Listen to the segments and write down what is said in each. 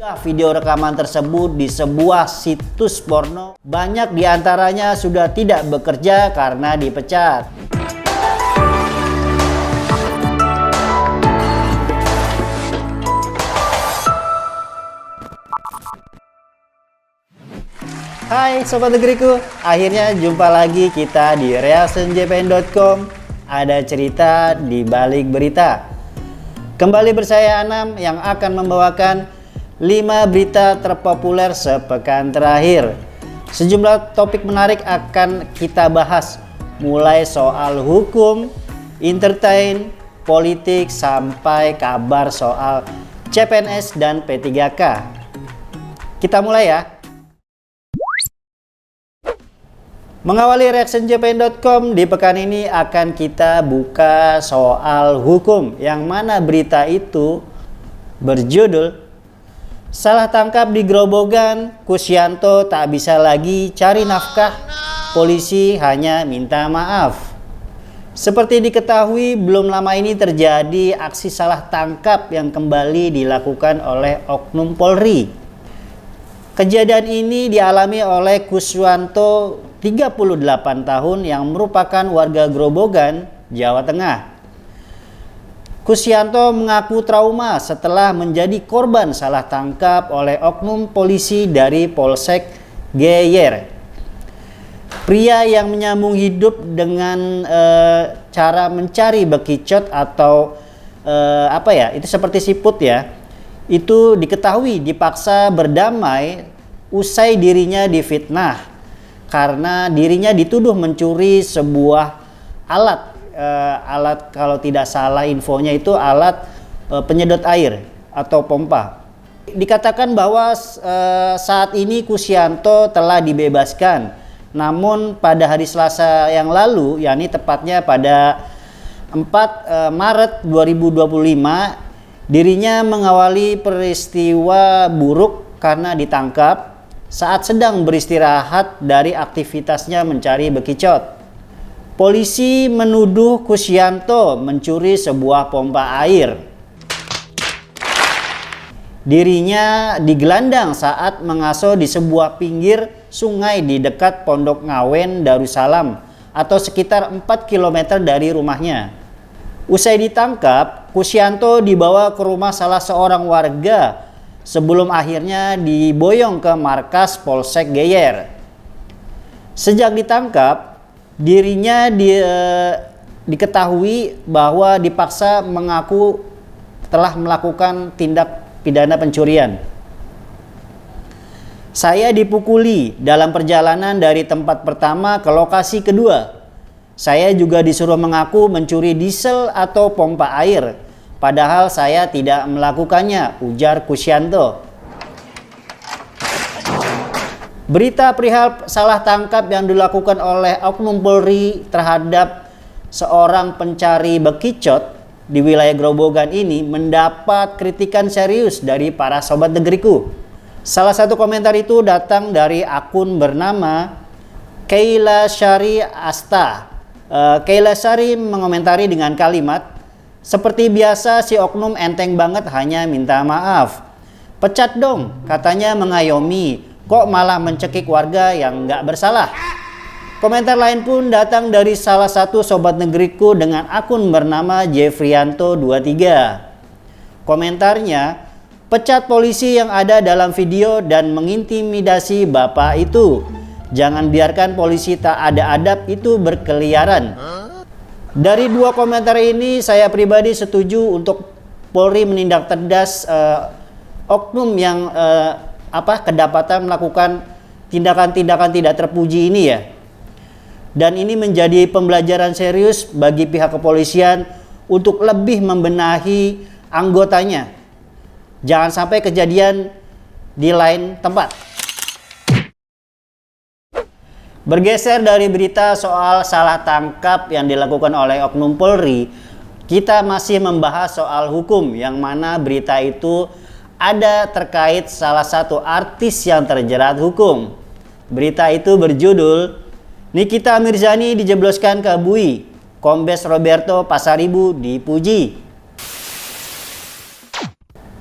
Video rekaman tersebut di sebuah situs porno. Banyak diantaranya sudah tidak bekerja karena dipecat. Hai Sobat Negeriku, akhirnya jumpa lagi kita di reactionjpn.com. Ada cerita di balik berita. Kembali bersaya Anam yang akan membawakan 5 berita terpopuler sepekan terakhir. Sejumlah topik menarik akan kita bahas, mulai soal hukum, entertain, politik, sampai kabar soal CPNS dan P3K. Kita mulai ya. Mengawali reactionjpn.com di pekan ini akan kita buka soal hukum, yang mana berita itu berjudul "Salah tangkap di Grobogan, Kusyanto tak bisa lagi cari nafkah, polisi hanya minta maaf". Seperti diketahui, belum lama ini terjadi aksi salah tangkap yang kembali dilakukan oleh oknum Polri. Kejadian ini dialami oleh Kusyanto, 38 tahun, yang merupakan warga Grobogan, Jawa Tengah. Kusyanto mengaku trauma setelah menjadi korban salah tangkap oleh oknum polisi dari Polsek Geyer. Pria yang menyambung hidup dengan cara mencari bekicot atau itu seperti siput ya. Itu diketahui dipaksa berdamai usai dirinya difitnah karena dirinya dituduh mencuri sebuah alat kalau tidak salah infonya itu alat penyedot air atau pompa. Dikatakan bahwa saat ini Kusyanto telah dibebaskan, namun pada hari Selasa yang lalu, yakni tepatnya pada 4 Maret 2025, dirinya mengawali peristiwa buruk karena ditangkap saat sedang beristirahat dari aktivitasnya mencari bekicot. Polisi menuduh Kusyanto mencuri sebuah pompa air. Dirinya digelandang saat mengasuh di sebuah pinggir sungai di dekat Pondok Ngawen, Darussalam, atau sekitar 4 km dari rumahnya. Usai ditangkap, Kusyanto dibawa ke rumah salah seorang warga sebelum akhirnya diboyong ke markas Polsek Geyer. Sejak ditangkap, dirinya diketahui bahwa dipaksa mengaku telah melakukan tindak pidana pencurian. "Saya dipukuli dalam perjalanan dari tempat pertama ke lokasi kedua. Saya juga disuruh mengaku mencuri diesel atau pompa air, padahal saya tidak melakukannya", ujar Kusyanto. Berita perihal salah tangkap yang dilakukan oleh oknum Polri terhadap seorang pencari bekicot di wilayah Grobogan ini mendapat kritikan serius dari para sobat negeriku. Salah satu komentar itu datang dari akun bernama Keila Syari Asta. Keila Syari mengomentari dengan kalimat, "Seperti biasa si oknum enteng banget, hanya minta maaf. Pecat dong," katanya mengayomi, "kok malah mencekik warga yang nggak bersalah." Komentar lain pun datang dari salah satu sobat negeriku dengan akun bernama Jeffrianto23. Komentarnya, "Pecat polisi yang ada dalam video dan mengintimidasi bapak itu. Jangan biarkan polisi tak ada adab itu berkeliaran." Dari dua komentar ini, saya pribadi setuju untuk Polri menindak tegas oknum yang kedapatan melakukan tindakan-tindakan tidak terpuji ini ya. Dan ini menjadi pembelajaran serius bagi pihak kepolisian untuk lebih membenahi anggotanya. Jangan sampai kejadian di lain tempat. Bergeser dari berita soal salah tangkap yang dilakukan oleh oknum Polri, kita masih membahas soal hukum, yang mana berita itu ada terkait salah satu artis yang terjerat hukum. Berita itu berjudul "Nikita Mirzani dijebloskan ke bui, Kombes Roberto Pasaribu dipuji".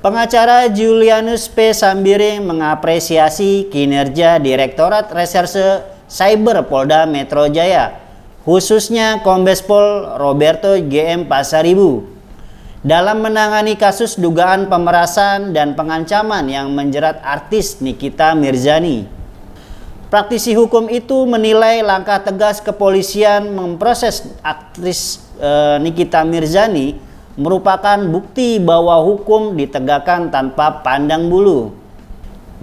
Pengacara Julianus P. Sambiring mengapresiasi kinerja Direktorat Reserse Cyber Polda Metro Jaya, khususnya Kombes Pol Roberto GM Pasaribu, dalam menangani kasus dugaan pemerasan dan pengancaman yang menjerat artis Nikita Mirzani. Praktisi hukum itu menilai langkah tegas kepolisian memproses aktris Nikita Mirzani merupakan bukti bahwa hukum ditegakkan tanpa pandang bulu.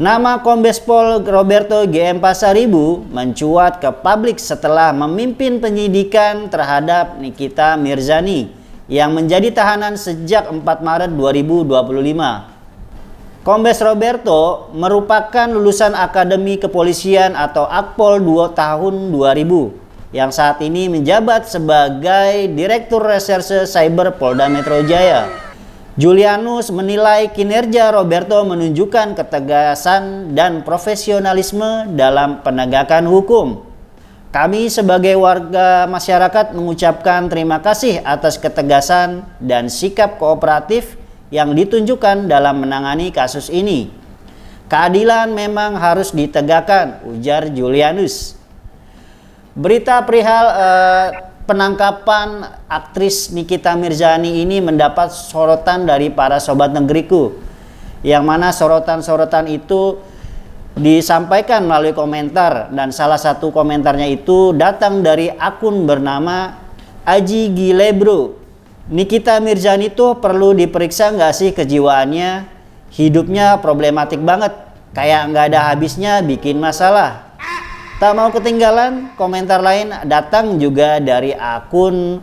Nama Kombes Pol Roberto GM Pasaribu mencuat ke publik setelah memimpin penyidikan terhadap Nikita Mirzani yang menjadi tahanan sejak 4 Maret 2025. Kombes Roberto merupakan lulusan Akademi Kepolisian atau Akpol tahun 2000 yang saat ini menjabat sebagai Direktur Reserse Cyber Polda Metro Jaya. Julianus menilai kinerja Roberto menunjukkan ketegasan dan profesionalisme dalam penegakan hukum. Kami sebagai warga masyarakat mengucapkan terima kasih atas ketegasan dan sikap kooperatif yang ditunjukkan dalam menangani kasus ini. Keadilan memang harus ditegakkan, ujar Julianus. Berita perihal penangkapan aktris Nikita Mirzani ini mendapat sorotan dari para sobat negeriku, yang mana sorotan-sorotan itu disampaikan melalui komentar, dan salah satu komentarnya itu datang dari akun bernama Aji Gilebro. Nikita Mirzani tuh perlu diperiksa nggak sih kejiwaannya? Hidupnya problematik banget, kayak nggak ada habisnya bikin masalah. Tak mau ketinggalan, komentar lain datang juga dari akun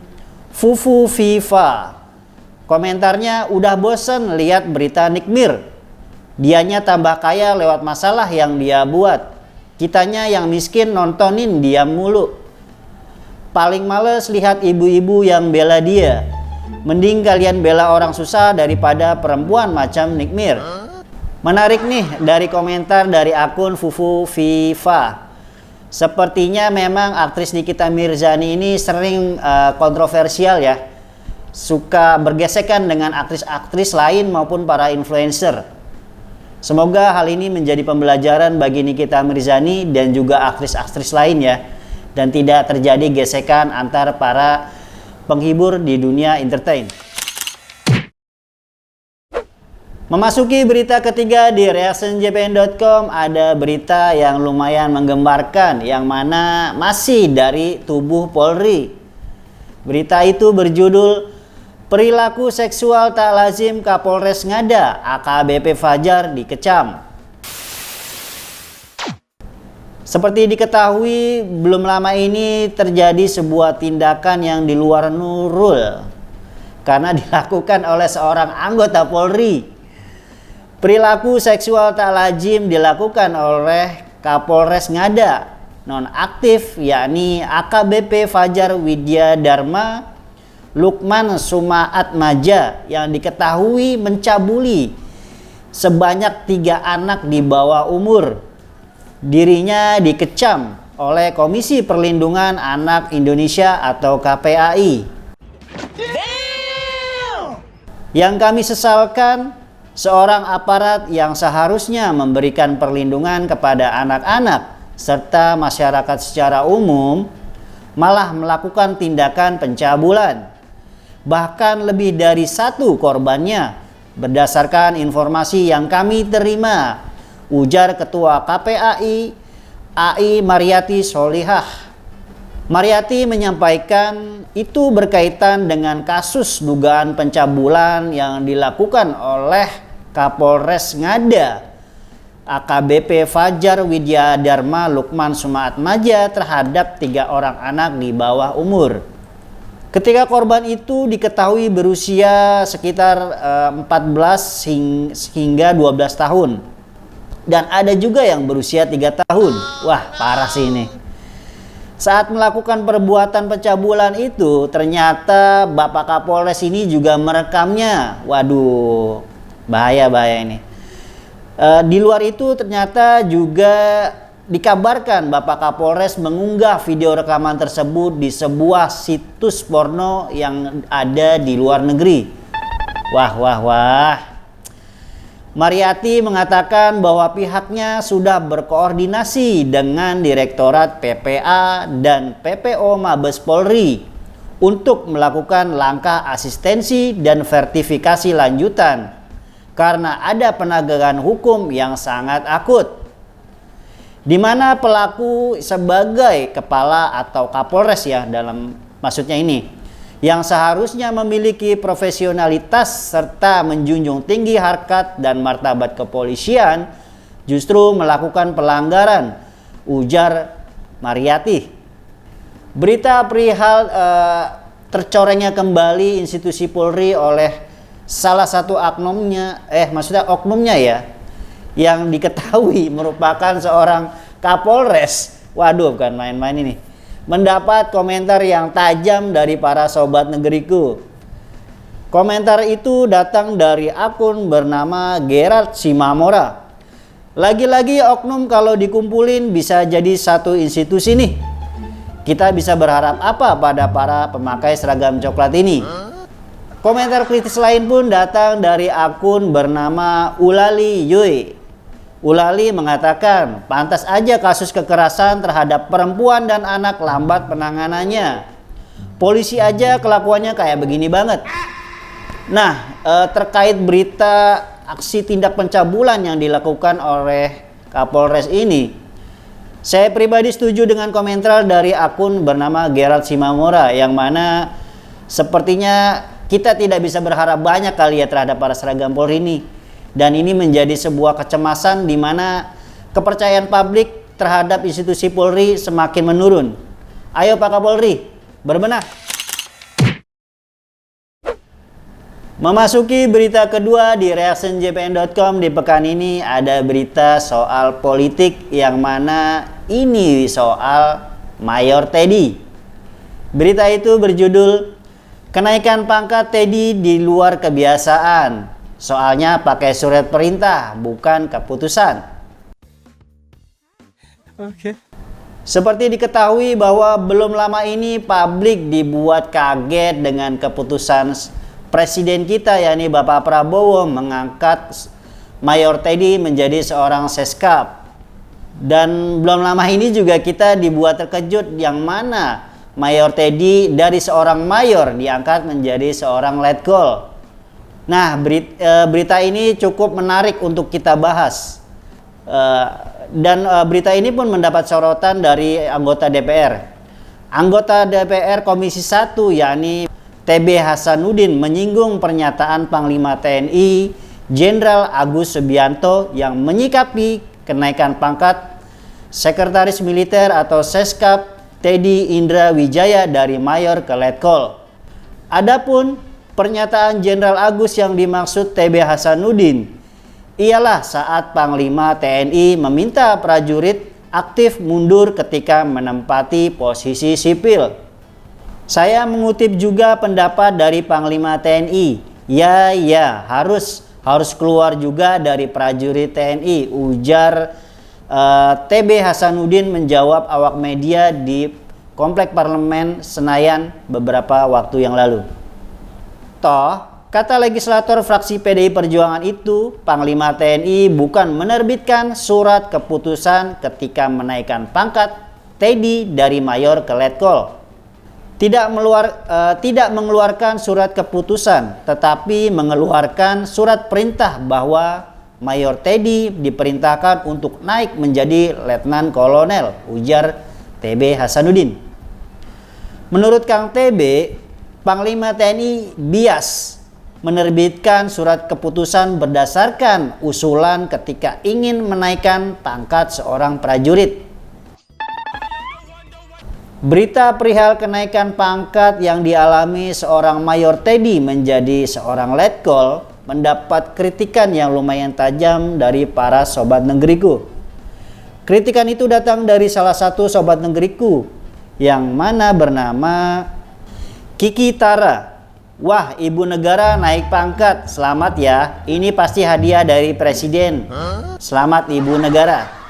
Fufu Viva. Komentarnya, udah bosen lihat berita Nikmir. Dianya tambah kaya lewat masalah yang dia buat. Kitanya yang miskin nontonin dia mulu. Paling males lihat ibu-ibu yang bela dia. Mending kalian bela orang susah daripada perempuan macam Nikmir. Menarik nih dari komentar dari akun Fufu Viva. Sepertinya memang aktris Nikita Mirzani ini sering kontroversial ya. Suka bergesekan dengan aktris-aktris lain maupun para influencer. Semoga hal ini menjadi pembelajaran bagi Nikita Mirzani dan juga aktris-aktris lain ya. Dan tidak terjadi gesekan antar para penghibur di dunia entertain. Memasuki berita ketiga di reactionjpn.com, ada berita yang lumayan menggembarkan yang mana masih dari tubuh Polri. Berita itu berjudul Perilaku Seksual Tak Lazim Kapolres Ngada AKBP Fajar dikecam. Seperti diketahui, belum lama ini terjadi sebuah tindakan yang di luar nurul karena dilakukan oleh seorang anggota Polri. Perilaku seksual tak lazim dilakukan oleh Kapolres Ngada nonaktif, yakni AKBP Fajar Widya Dharma Lukman Sumaat Maja, yang diketahui mencabuli sebanyak 3 anak di bawah umur. Dirinya dikecam oleh Komisi Perlindungan Anak Indonesia atau KPAI. Yang kami sesalkan, seorang aparat yang seharusnya memberikan perlindungan kepada anak-anak serta masyarakat secara umum malah melakukan tindakan pencabulan. Bahkan lebih dari 1 korbannya berdasarkan informasi yang kami terima, ujar Ketua KPAI AI Mariati Solihah. Mariati menyampaikan itu berkaitan dengan kasus dugaan pencabulan yang dilakukan oleh Kapolres Ngada AKBP Fajar Widya Dharma Lukman Sumaat Maja terhadap 3 orang anak di bawah umur. Ketika korban itu diketahui berusia sekitar 14 hingga 12 tahun. Dan ada juga yang berusia 3 tahun. Wah, parah sih ini. Saat melakukan perbuatan pencabulan itu, ternyata Bapak Kapolres ini juga merekamnya. Waduh, bahaya ini. Di luar itu ternyata juga dikabarkan Bapak Kapolres mengunggah video rekaman tersebut di sebuah situs porno yang ada di luar negeri. Wah. Mariati mengatakan bahwa pihaknya sudah berkoordinasi dengan Direktorat PPA dan PPO Mabes Polri untuk melakukan langkah asistensi dan verifikasi lanjutan karena ada penegakan hukum yang sangat akut, di mana pelaku sebagai kepala atau Kapolres ya dalam maksudnya ini, yang seharusnya memiliki profesionalitas serta menjunjung tinggi harkat dan martabat kepolisian justru melakukan pelanggaran, ujar Mariati. Berita perihal tercorengnya kembali institusi Polri oleh salah satu oknumnya ya, yang diketahui merupakan seorang Kapolres. Waduh, bukan main-main ini. Mendapat komentar yang tajam dari para sobat negeriku. Komentar itu datang dari akun bernama Gerard Simamora. Lagi-lagi oknum kalau dikumpulin bisa jadi satu institusi nih. Kita bisa berharap apa pada para pemakai seragam coklat ini? Komentar kritis lain pun datang dari akun bernama Ulali Yui. Ulali mengatakan, pantas aja kasus kekerasan terhadap perempuan dan anak lambat penanganannya. Polisi aja kelakuannya kayak begini banget. Nah, terkait berita aksi tindak pencabulan yang dilakukan oleh Kapolres ini, saya pribadi setuju dengan komentar dari akun bernama Gerard Simamora, yang mana sepertinya kita tidak bisa berharap banyak kali ya terhadap para seragam Polri ini. Dan ini menjadi sebuah kecemasan di mana kepercayaan publik terhadap institusi Polri semakin menurun. Ayo Pak Kapolri, berbenah. Memasuki berita kedua di reactionjpn.com di pekan ini, ada berita soal politik yang mana ini soal Mayor Teddy. Berita itu berjudul kenaikan pangkat Teddy di luar kebiasaan. Soalnya pakai surat perintah, bukan keputusan. Oke. Seperti diketahui bahwa belum lama ini publik dibuat kaget dengan keputusan Presiden kita, yakni Bapak Prabowo, mengangkat Mayor Teddy menjadi seorang Seskap. Dan belum lama ini juga kita dibuat terkejut yang mana Mayor Teddy dari seorang mayor diangkat menjadi seorang letkol. Nah, berita ini cukup menarik untuk kita bahas. Dan berita ini pun mendapat sorotan dari anggota DPR. Anggota DPR Komisi 1 yakni TB Hasanuddin menyinggung pernyataan Panglima TNI Jenderal Agus Subianto yang menyikapi kenaikan pangkat Sekretaris Militer atau Seskap Teddy Indra Wijaya dari Mayor ke Letkol. Adapun pernyataan Jenderal Agus yang dimaksud TB Hasanuddin ialah saat Panglima TNI meminta prajurit aktif mundur ketika menempati posisi sipil. Saya mengutip juga pendapat dari Panglima TNI. Ya, harus keluar juga dari prajurit TNI, ujar TB Hasanuddin menjawab awak media di Komplek Parlemen Senayan beberapa waktu yang lalu. Toh, kata legislator fraksi PDI Perjuangan itu, Panglima TNI bukan menerbitkan surat keputusan ketika menaikkan pangkat Teddy dari mayor ke letkol. Tidak mengeluarkan surat keputusan, tetapi mengeluarkan surat perintah bahwa Mayor Teddy diperintahkan untuk naik menjadi letnan kolonel, ujar TB Hasanuddin. Menurut Kang TB, Panglima TNI bias menerbitkan surat keputusan berdasarkan usulan ketika ingin menaikkan pangkat seorang prajurit. Berita perihal kenaikan pangkat yang dialami seorang Mayor Teddy menjadi seorang letkol mendapat kritikan yang lumayan tajam dari para sobat negeriku. Kritikan itu datang dari salah satu sobat negeriku yang mana bernama Kiki Tara. Wah, ibu negara naik pangkat, selamat ya. Ini pasti hadiah dari presiden. Selamat ibu negara.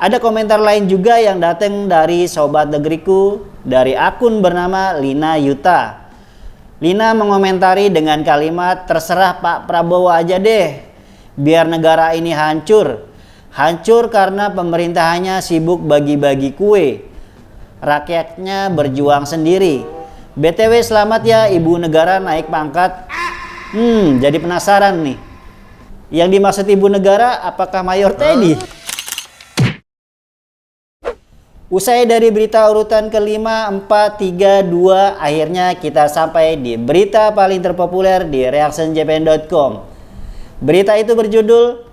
Ada komentar lain juga yang datang dari sobat negeriku dari akun bernama Lina Yuta. Lina mengomentari dengan kalimat, terserah Pak Prabowo aja deh. biar negara ini hancur. Hancur karena pemerintahannya sibuk bagi-bagi kue. Rakyatnya berjuang sendiri. BTW selamat ya Ibu Negara naik pangkat. Jadi penasaran nih. Yang dimaksud Ibu Negara apakah Mayor Teddy? Usai dari berita urutan kelima, 4, 3, 2, akhirnya kita sampai di berita paling terpopuler di reactionjpn.com. Berita itu berjudul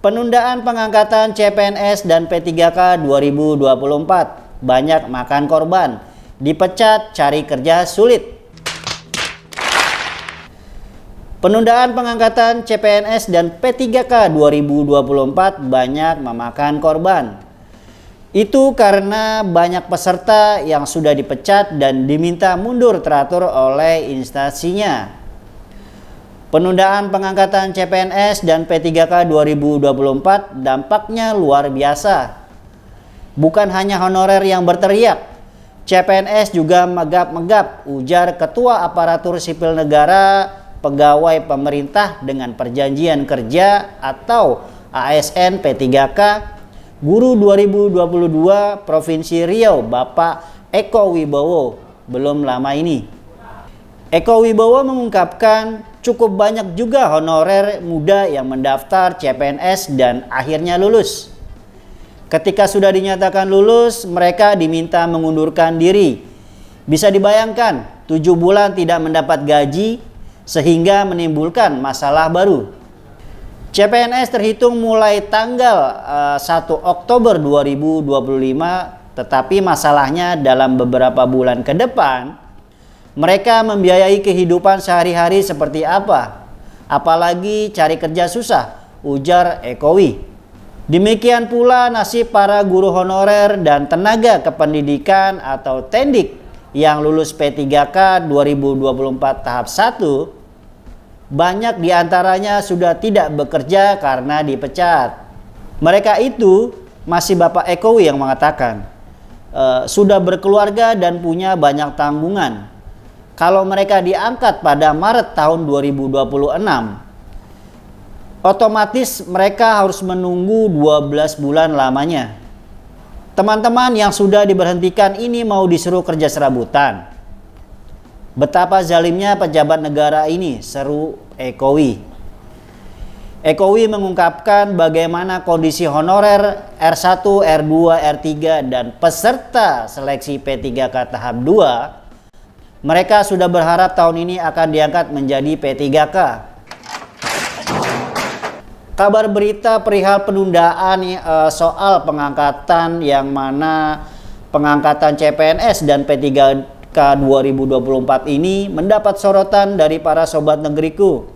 Penundaan Pengangkatan CPNS dan P3K 2024. Banyak makan korban. Dipecat cari kerja sulit. Penundaan pengangkatan CPNS dan P3K 2024 banyak memakan korban. Itu karena banyak peserta yang sudah dipecat dan diminta mundur teratur oleh instansinya. Penundaan pengangkatan CPNS dan P3K 2024 dampaknya luar biasa. Bukan hanya honorer yang berteriak, CPNS juga megap-megap, ujar Ketua Aparatur Sipil Negara Pegawai Pemerintah dengan Perjanjian Kerja atau ASN P3K Guru 2022 Provinsi Riau Bapak Eko Wibowo belum lama ini. Eko Wibowo mengungkapkan cukup banyak juga honorer muda yang mendaftar CPNS dan akhirnya lulus. Ketika sudah dinyatakan lulus, mereka diminta mengundurkan diri. Bisa dibayangkan 7 bulan tidak mendapat gaji sehingga menimbulkan masalah baru. CPNS terhitung mulai tanggal 1 Oktober 2025, tetapi masalahnya dalam beberapa bulan ke depan, mereka membiayai kehidupan sehari-hari seperti apa? Apalagi cari kerja susah, ujar Ekowi. Demikian pula nasib para guru honorer dan tenaga kependidikan atau tendik yang lulus P3K 2024 tahap 1. Banyak diantaranya sudah tidak bekerja karena dipecat. Mereka itu masih Bapak Ekowi yang mengatakan sudah berkeluarga dan punya banyak tanggungan. Kalau mereka diangkat pada Maret tahun 2026, otomatis mereka harus menunggu 12 bulan lamanya. Teman-teman yang sudah diberhentikan ini mau disuruh kerja serabutan. Betapa zalimnya pejabat negara ini, seru Ekowi. Ekowi mengungkapkan bagaimana kondisi honorer R1, R2, R3 dan peserta seleksi P3K tahap 2. Mereka sudah berharap tahun ini akan diangkat menjadi P3K. Kabar berita perihal penundaan soal pengangkatan yang mana pengangkatan CPNS dan P3K 2024 ini mendapat sorotan dari para sobat negeriku.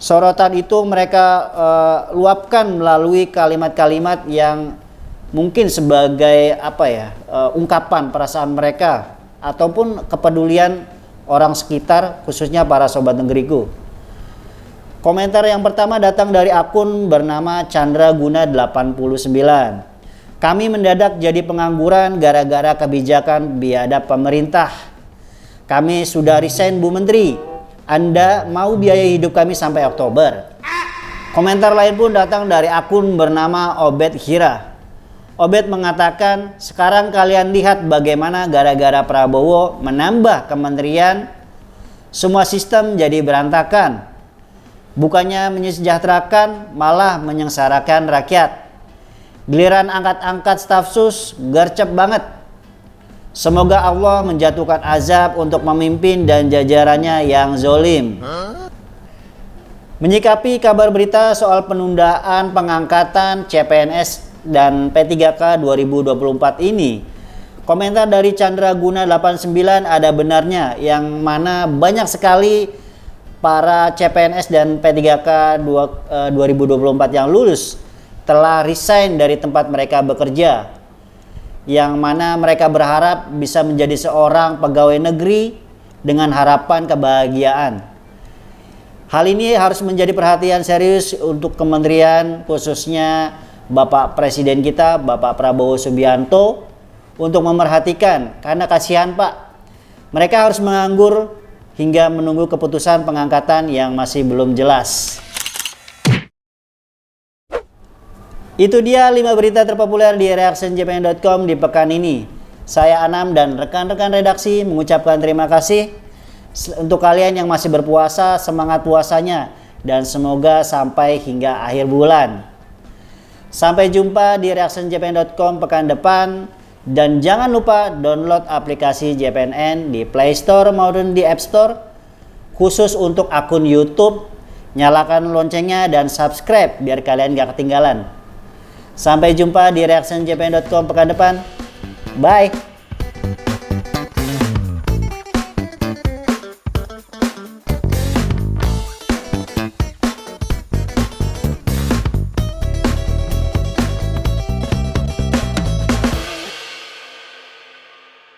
Sorotan itu mereka luapkan melalui kalimat-kalimat yang mungkin sebagai ungkapan perasaan mereka ataupun kepedulian orang sekitar, khususnya para sobat negeriku. Komentar yang pertama datang dari akun bernama Chandra Guna 89. Kami mendadak jadi pengangguran gara-gara kebijakan biadab pemerintah. Kami sudah resign Bu Menteri. Anda mau biaya hidup kami sampai Oktober. Komentar lain pun datang dari akun bernama Obed Hira. Obed mengatakan, sekarang kalian lihat bagaimana gara-gara Prabowo menambah kementerian, semua sistem jadi berantakan. Bukannya menyejahterakan, malah menyengsarakan rakyat. Giliran angkat-angkat staf sus, gercep banget. Semoga Allah menjatuhkan azab untuk memimpin dan jajarannya yang zolim. Menyikapi kabar berita soal penundaan pengangkatan CPNS dan P3K 2024 ini, komentar dari Chandra Guna 89 ada benarnya, yang mana banyak sekali para CPNS dan P3K 2024 yang lulus telah resign dari tempat mereka bekerja, yang mana mereka berharap bisa menjadi seorang pegawai negeri dengan harapan kebahagiaan. Hal ini harus menjadi perhatian serius untuk kementerian, khususnya Bapak Presiden kita, Bapak Prabowo Subianto, untuk memerhatikan, karena kasihan Pak, mereka harus menganggur hingga menunggu keputusan pengangkatan yang masih belum jelas. Itu dia 5 berita terpopuler di reactionjpn.com di pekan ini. Saya Anam dan rekan-rekan redaksi mengucapkan terima kasih. Untuk kalian yang masih berpuasa, semangat puasanya dan semoga sampai hingga akhir bulan. Sampai jumpa di reactionjpn.com pekan depan. Dan jangan lupa download aplikasi JPNN di Play Store maupun di App Store. Khusus untuk akun YouTube, nyalakan loncengnya dan subscribe biar kalian gak ketinggalan. Sampai jumpa di reactionjpn.com pekan depan. Bye.